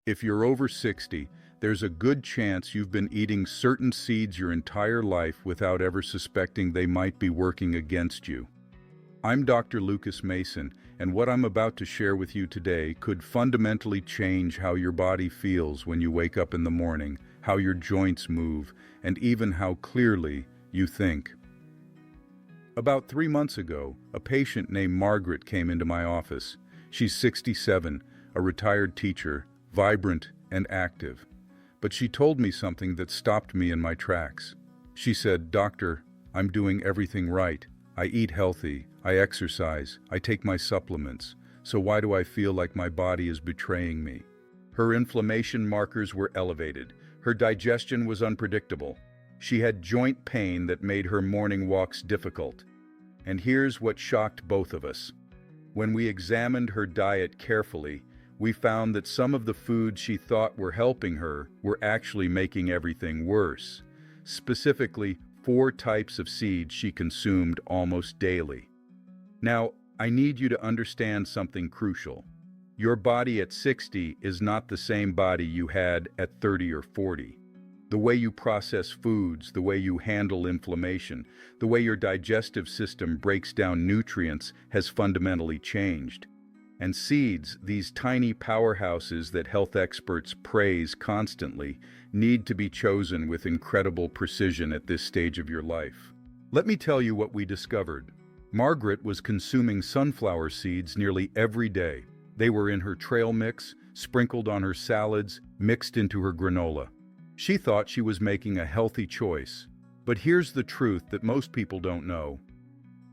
If you're over 60, there's a good chance you've been eating certain seeds your entire life without ever suspecting they might be working against you. I'm Dr. Lucas Mason, and what I'm about to share with you today could fundamentally change how your body feels when you wake up in the morning, how your joints move, and even how clearly you think. About 3 months ago, a patient named Margaret came into my office. She's 67, a retired teacher, vibrant and active. But she told me something that stopped me in my tracks. She said, "Doctor, I'm doing everything right. I eat healthy, I exercise, I take my supplements. So why do I feel like my body is betraying me?" Her inflammation markers were elevated. Her digestion was unpredictable. She had joint pain that made her morning walks difficult. And here's what shocked both of us. When we examined her diet carefully, we found that some of the foods she thought were helping her were actually making everything worse. Specifically, 4 types of seeds she consumed almost daily. Now, I need you to understand something crucial. Your body at 60 is not the same body you had at 30 or 40. The way you process foods, the way you handle inflammation, the way your digestive system breaks down nutrients has fundamentally changed. And seeds, these tiny powerhouses that health experts praise constantly, need to be chosen with incredible precision at this stage of your life. Let me tell you what we discovered. Margaret was consuming sunflower seeds nearly every day. They were in her trail mix, sprinkled on her salads, mixed into her granola. She thought she was making a healthy choice. But here's the truth that most people don't know.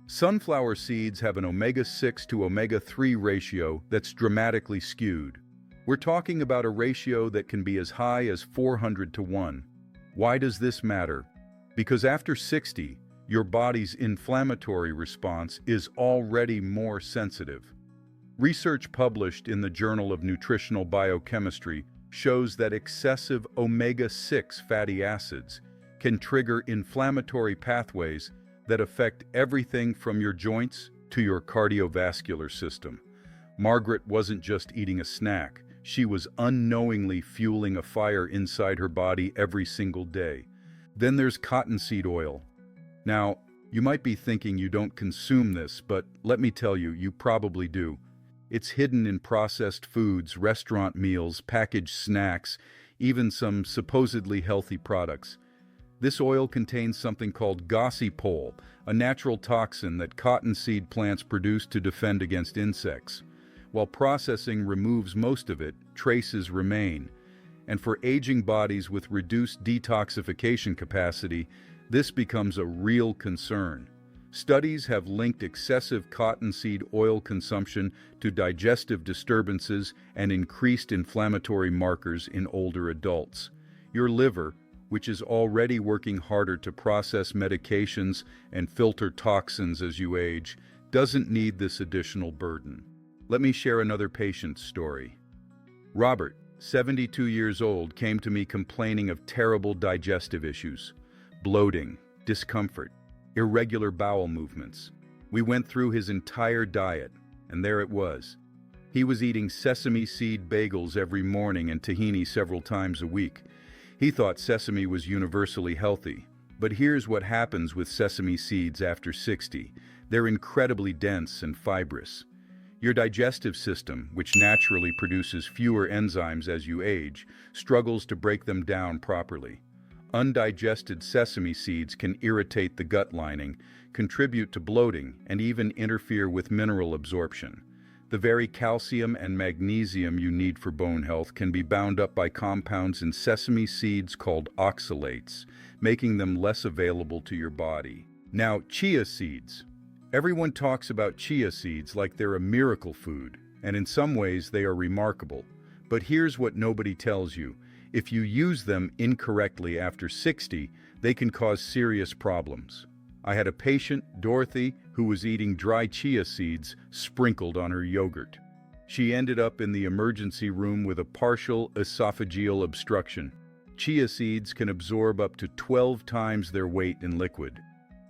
Sunflower seeds have an omega-6 to omega-3 ratio that's dramatically skewed. We're talking about a ratio that can be as high as 400 to 1. Why does this matter? Because after 60, your body's inflammatory response is already more sensitive. Research published in the Journal of Nutritional Biochemistry shows that excessive omega-6 fatty acids can trigger inflammatory pathways that affect everything from your joints to your cardiovascular system. Margaret wasn't just eating a snack. She was unknowingly fueling a fire inside her body every single day. Then there's cottonseed oil. Now, you might be thinking you don't consume this, but let me tell you, you probably do. It's hidden in processed foods, restaurant meals, packaged snacks, even some supposedly healthy products. This oil contains something called gossypol, a natural toxin that cottonseed plants produce to defend against insects. While processing removes most of it, traces remain. And for aging bodies with reduced detoxification capacity, this becomes a real concern. Studies have linked excessive cottonseed oil consumption to digestive disturbances and increased inflammatory markers in older adults. Your liver, which is already working harder to process medications and filter toxins as you age, doesn't need this additional burden. Let me share another patient's story. Robert, 72 years old, came to me complaining of terrible digestive issues, bloating, discomfort, irregular bowel movements. We went through his entire diet, and there it was. He was eating sesame seed bagels every morning and tahini several times a week. He thought sesame was universally healthy. But here's what happens with sesame seeds after 60. They're incredibly dense and fibrous. Your digestive system, which naturally produces fewer enzymes as you age, struggles to break them down properly. Undigested sesame seeds can irritate the gut lining, contribute to bloating, and even interfere with mineral absorption. The very calcium and magnesium you need for bone health can be bound up by compounds in sesame seeds called oxalates, making them less available to your body. Now, chia seeds. Everyone talks about chia seeds like they're a miracle food, and in some ways they are remarkable. But here's what nobody tells you. If you use them incorrectly after 60, they can cause serious problems. I had a patient, Dorothy, who was eating dry chia seeds sprinkled on her yogurt. She ended up in the emergency room with a partial esophageal obstruction. Chia seeds can absorb up to 12 times their weight in liquid.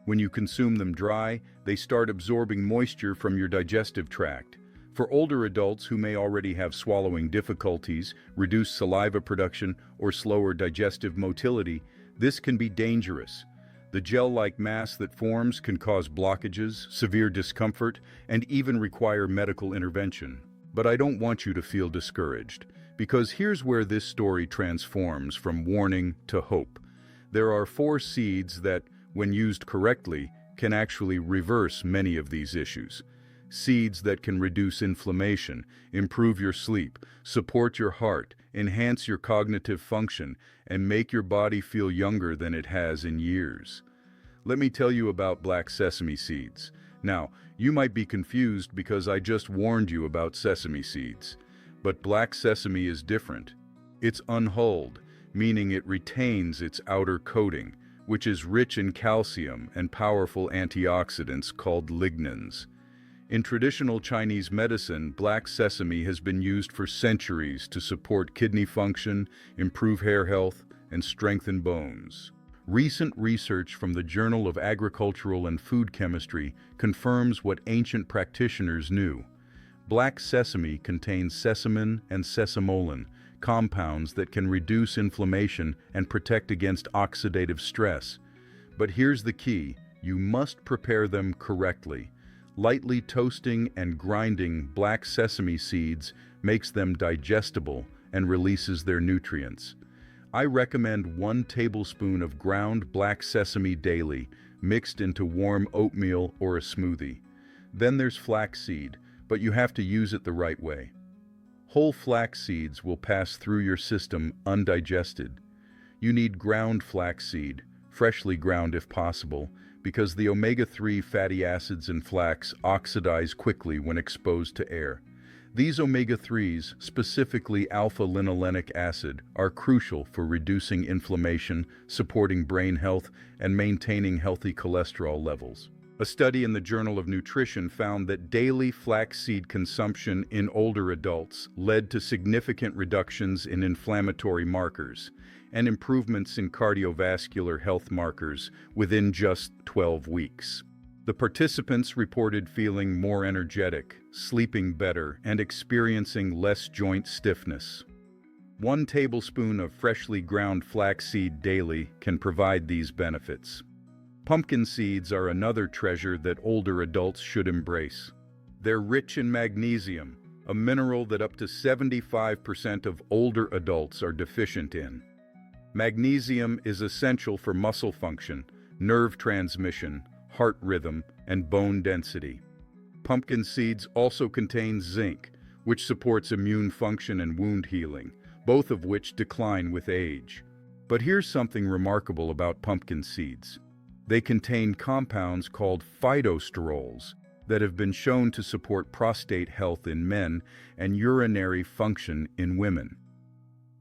When you consume them dry, they start absorbing moisture from your digestive tract. For older adults who may already have swallowing difficulties, reduced saliva production, or slower digestive motility, this can be dangerous. The gel-like mass that forms can cause blockages, severe discomfort, and even require medical intervention. But I don't want you to feel discouraged, because here's where this story transforms from warning to hope. There are 4 seeds that, when used correctly, can actually reverse many of these issues. Seeds that can reduce inflammation, improve your sleep, support your heart, enhance your cognitive function, and make your body feel younger than it has in years. Let me tell you about black sesame seeds. Now, you might be confused because I just warned you about sesame seeds. But black sesame is different. It's unhulled, meaning it retains its outer coating, which is rich in calcium and powerful antioxidants called lignans. In traditional Chinese medicine, black sesame has been used for centuries to support kidney function, improve hair health, and strengthen bones. Recent research from the Journal of Agricultural and Food Chemistry confirms what ancient practitioners knew. Black sesame contains sesamin and sesamolin, compounds that can reduce inflammation and protect against oxidative stress. But here's the key: you must prepare them correctly. Lightly toasting and grinding black sesame seeds makes them digestible and releases their nutrients. I recommend 1 tablespoon of ground black sesame daily, mixed into warm oatmeal or a smoothie. Then there's flaxseed, but you have to use it the right way. Whole flax seeds will pass through your system undigested. You need ground flaxseed, freshly ground if possible, because the omega-3 fatty acids in flax oxidize quickly when exposed to air. These omega-3s, specifically alpha-linolenic acid, are crucial for reducing inflammation, supporting brain health, and maintaining healthy cholesterol levels. A study in the Journal of Nutrition found that daily flaxseed consumption in older adults led to significant reductions in inflammatory markers and improvements in cardiovascular health markers within just 12 weeks. The participants reported feeling more energetic, sleeping better, and experiencing less joint stiffness. 1 tablespoon of freshly ground flaxseed daily can provide these benefits. Pumpkin seeds are another treasure that older adults should embrace. They're rich in magnesium, a mineral that up to 75% of older adults are deficient in. Magnesium is essential for muscle function, nerve transmission, heart rhythm, and bone density. Pumpkin seeds also contain zinc, which supports immune function and wound healing, both of which decline with age. But here's something remarkable about pumpkin seeds. They contain compounds called phytosterols that have been shown to support prostate health in men and urinary function in women.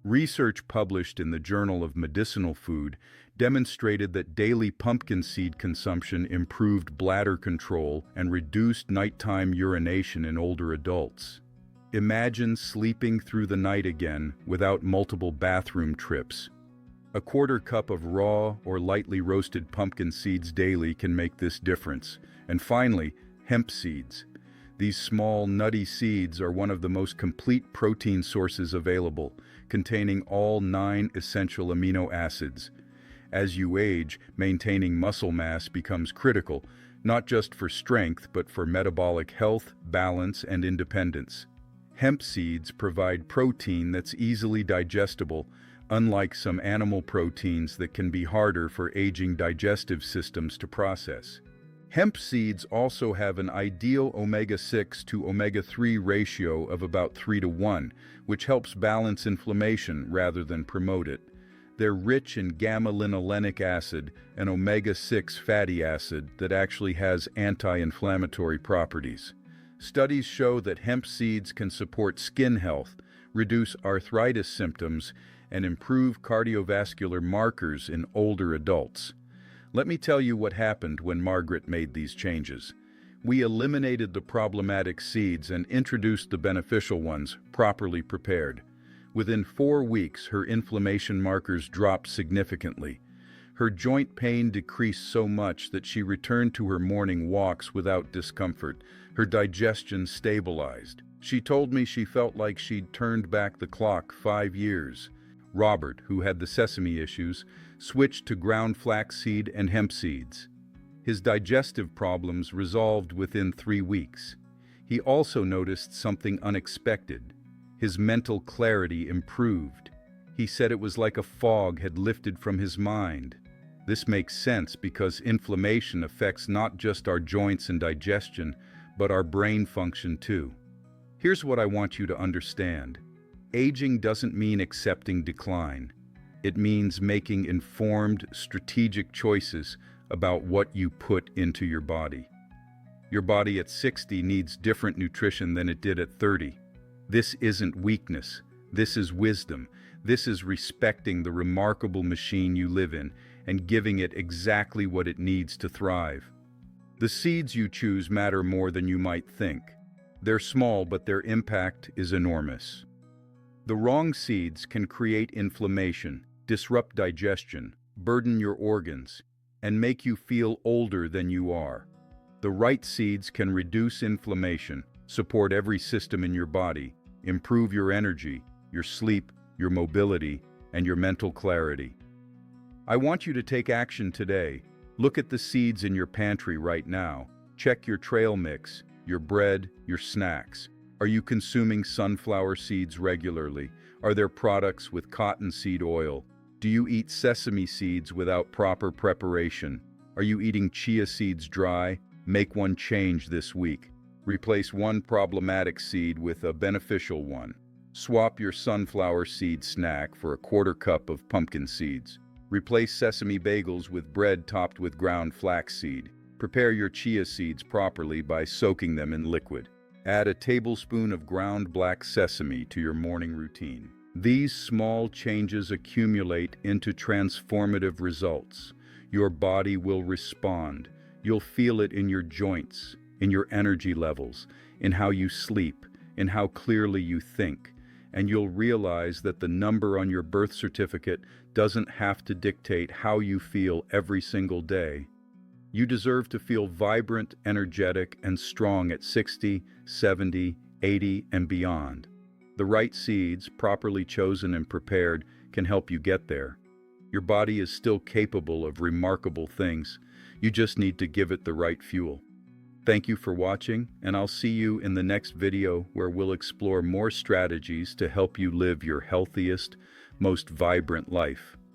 Research published in the Journal of Medicinal Food demonstrated that daily pumpkin seed consumption improved bladder control and reduced nighttime urination in older adults. Imagine sleeping through the night again without multiple bathroom trips. A 1/4 cup of raw or lightly roasted pumpkin seeds daily can make this difference. And finally, hemp seeds. These small, nutty seeds are one of the most complete protein sources available, containing all 9 essential amino acids. As you age, maintaining muscle mass becomes critical, not just for strength, but for metabolic health, balance, and independence. Hemp seeds provide protein that's easily digestible, unlike some animal proteins that can be harder for aging digestive systems to process. Hemp seeds also have an ideal omega-6 to omega-3 ratio of about 3:1, which helps balance inflammation rather than promote it. They're rich in gamma-linolenic acid, an omega-6 fatty acid that actually has anti-inflammatory properties. Studies show that hemp seeds can support skin health, reduce arthritis symptoms, and improve cardiovascular markers in older adults. Let me tell you what happened when Margaret made these changes. We eliminated the problematic seeds and introduced the beneficial ones, properly prepared. Within 4 weeks, her inflammation markers dropped significantly. Her joint pain decreased so much that she returned to her morning walks without discomfort. Her digestion stabilized. She told me she felt like she'd turned back the clock 5 years. Robert, who had the sesame issues, switched to ground flaxseed and hemp seeds. His digestive problems resolved within 3 weeks. He also noticed something unexpected. His mental clarity improved. He said it was like a fog had lifted from his mind. This makes sense because inflammation affects not just our joints and digestion, but our brain function too. Here's what I want you to understand. Aging doesn't mean accepting decline. It means making informed, strategic choices about what you put into your body. Your body at 60 needs different nutrition than it did at 30. This isn't weakness. This is wisdom. This is respecting the remarkable machine you live in and giving it exactly what it needs to thrive. The seeds you choose matter more than you might think. They're small, but their impact is enormous. The wrong seeds can create inflammation, disrupt digestion, burden your organs, and make you feel older than you are. The right seeds can reduce inflammation, support every system in your body, improve your energy, your sleep, your mobility, and your mental clarity. I want you to take action today. Look at the seeds in your pantry right now. Check your trail mix, your bread, your snacks. Are you consuming sunflower seeds regularly? Are there products with cottonseed oil? Do you eat sesame seeds without proper preparation? Are you eating chia seeds dry? Make one change this week. Replace one problematic seed with a beneficial one. Swap your sunflower seed snack for a quarter cup of pumpkin seeds. Replace sesame bagels with bread topped with ground flaxseed. Prepare your chia seeds properly by soaking them in liquid. Add a tablespoon of ground black sesame to your morning routine. These small changes accumulate into transformative results. Your body will respond. You'll feel it in your joints, in your energy levels, in how you sleep, in how clearly you think. And you'll realize that the number on your birth certificate doesn't have to dictate how you feel every single day. You deserve to feel vibrant, energetic, and strong at 60, 70, 80, and beyond. The right seeds, properly chosen and prepared, can help you get there. Your body is still capable of remarkable things. You just need to give it the right fuel. Thank you for watching, and I'll see you in the next video where we'll explore more strategies to help you live your healthiest, most vibrant life.